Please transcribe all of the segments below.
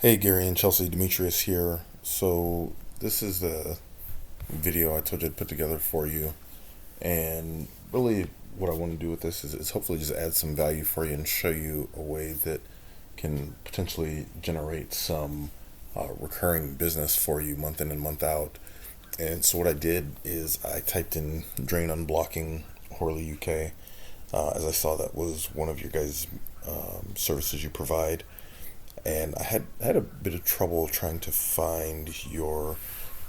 Hey Gary and Chelsea, Demetrius here. So this is the video I told you I'd put together for you, and really what I want to do with this is hopefully just add some value for you and show you a way that can potentially generate some recurring business for you month in and month out. And so what I did is I typed in drain unblocking Horley UK, as I saw that was one of your guys' services you provide, and I had a bit of trouble trying to find your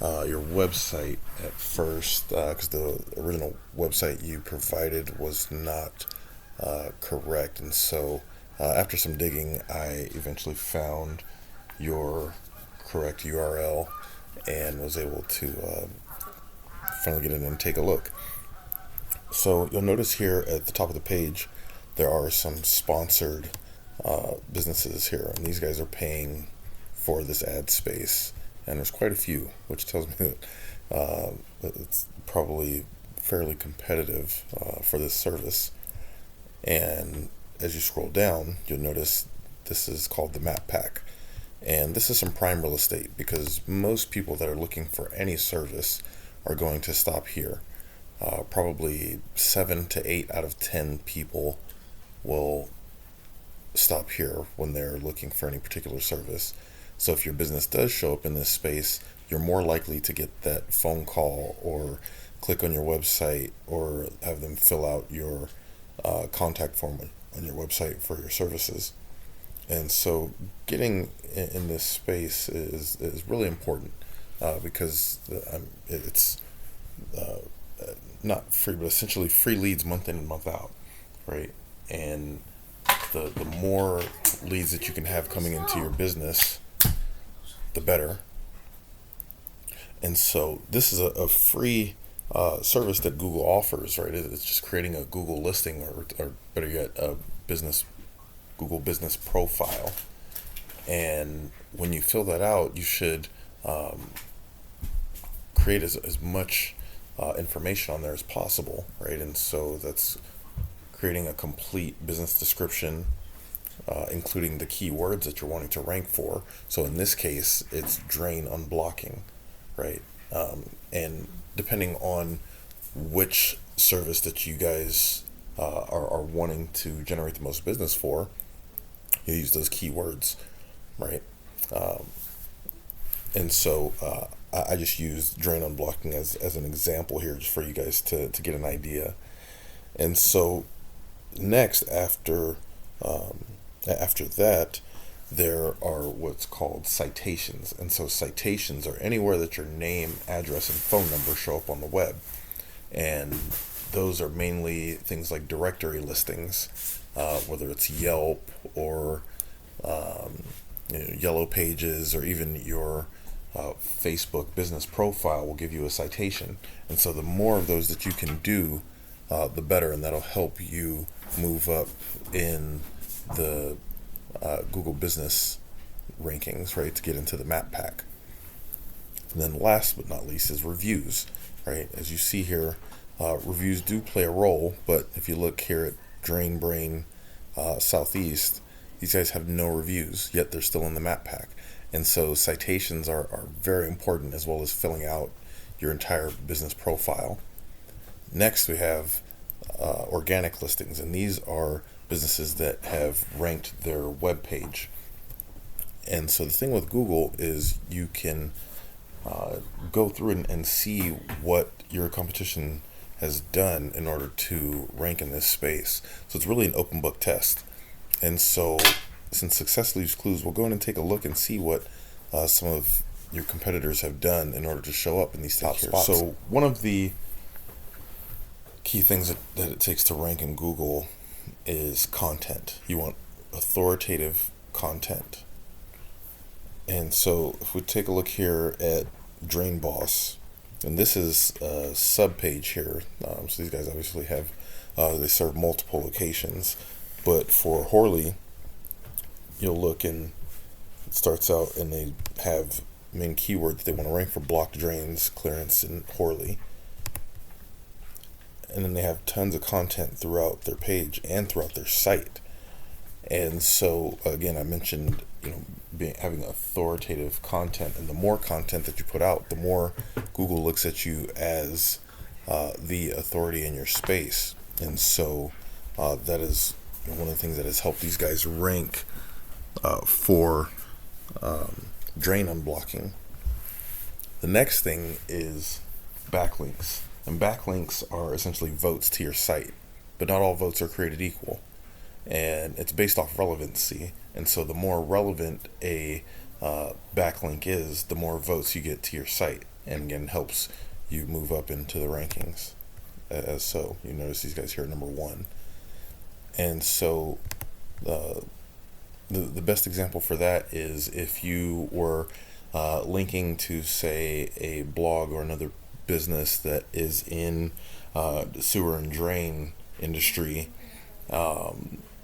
website at first, because the original website you provided was not correct, and so after some digging, I eventually found your correct URL and was able to finally get in and take a look. So you'll notice here at the top of the page there are some sponsored businesses here, and these guys are paying for this ad space, and there's quite a few, which tells me that it's probably fairly competitive for this service. And as you scroll down, you'll notice this is called the Map Pack, and this is some prime real estate because most people that are looking for any service are going to stop here. Probably 7 to 8 out of 10 people will stop here when they're looking for any particular service. So if your business does show up in this space, you're more likely to get that phone call or click on your website or have them fill out your contact form on your website for your services. And so getting in this space is really important, because it's not free, but essentially free leads month in and month out, right? And the more leads that you can have coming into your business, the better. And so this is a free service that Google offers, right? It's just creating a Google listing, or better yet, a business Google business profile. And when you fill that out, you should create as much information on there as possible, right? And so that's creating a complete business description, including the keywords that you're wanting to rank for. So in this case, it's drain unblocking, right? And depending on which service that you guys are wanting to generate the most business for, you use those keywords, right? And so I just used drain unblocking as an example here, just for you guys to get an idea. And so next, after that, there are what's called citations. And so citations are anywhere that your name, address, and phone number show up on the web. And those are mainly things like directory listings, whether it's Yelp or Yellow Pages, or even your Facebook business profile will give you a citation. And so the more of those that you can do, the better, and that'll help you move up in the Google business rankings, right, to get into the Map Pack. And then last but not least is reviews, right? As you see here, reviews do play a role, but if you look here at Drain Brain Southeast, these guys have no reviews, yet they're still in the Map Pack. And so citations are very important, as well as filling out your entire business profile. Next, we have organic listings, and these are businesses that have ranked their web page. And so the thing with Google is you can go through and see what your competition has done in order to rank in this space. So it's really an open book test. And so, since success leaves clues, we'll go in and take a look and see what some of your competitors have done in order to show up in these top spots. So one of the key things that it takes to rank in Google is content. You want authoritative content. And so if we take a look here at Drain Boss, and this is a sub page here. So these guys obviously have, they serve multiple locations. But for Horley, you'll look and it starts out and they have main keyword that they want to rank for: blocked drains, clearance, and Horley. And then they have tons of content throughout their page and throughout their site. And so again, I mentioned having authoritative content, and the more content that you put out, the more Google looks at you as the authority in your space. And so that is one of the things that has helped these guys rank for drain unblocking. The next thing is backlinks. And backlinks are essentially votes to your site, but not all votes are created equal. And it's based off relevancy. And so the more relevant a backlink is, the more votes you get to your site. And again, helps you move up into the rankings. As so, you notice these guys here at number 1. And so the best example for that is if you were linking to, say, a blog or another business that is in the sewer and drain industry,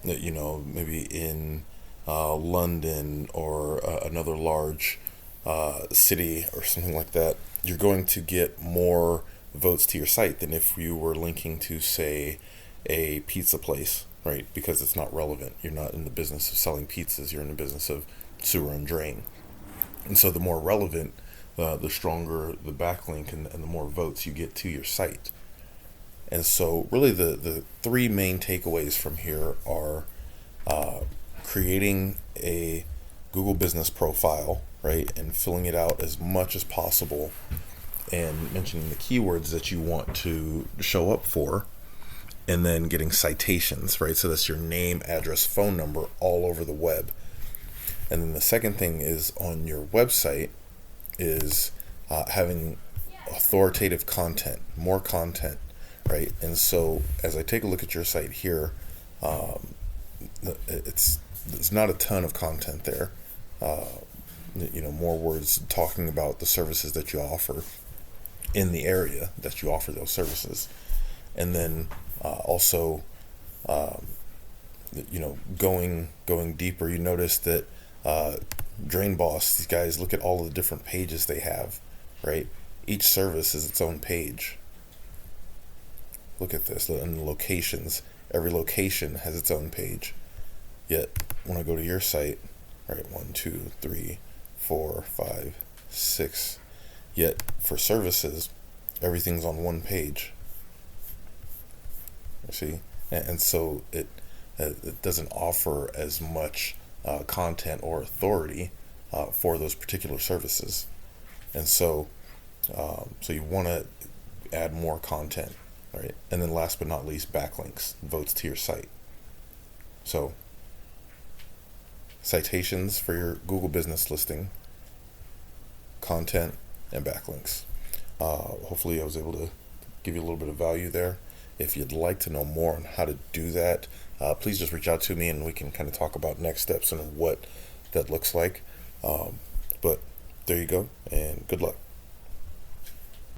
maybe in London or another large city or something like that, you're going to get more votes to your site than if you were linking to, say, a pizza place, right? Because it's not relevant. You're not in the business of selling pizzas. You're in the business of sewer and drain. And so the more relevant, the stronger the backlink and the more votes you get to your site. And so really the 3 main takeaways from here are creating a Google business profile, right, and filling it out as much as possible, and mentioning the keywords that you want to show up for, and then getting citations, right? So that's your name, address, phone number all over the web. And then the second thing is on your website is having authoritative content, more content, right? And so as I take a look at your site here, there's not a ton of content there. More words talking about the services that you offer in the area that you offer those services. And then also, going deeper, you notice that Drain Boss, these guys, look at all of the different pages they have, right? Each service is its own page. Look at this, and the locations. Every location has its own page. Yet, when I go to your site, right, 1, 2, 3, 4, 5, 6. Yet, for services, everything's on one page. See? And so it doesn't offer as much content or authority for those particular services. And so you want to add more content, right? And then last but not least, backlinks, votes to your site. So citations for your Google business listing, content, and backlinks. Hopefully I was able to give you a little bit of value there. If you'd like to know more on how to do that, please just reach out to me and we can kind of talk about next steps and what that looks like. But there you go, and good luck.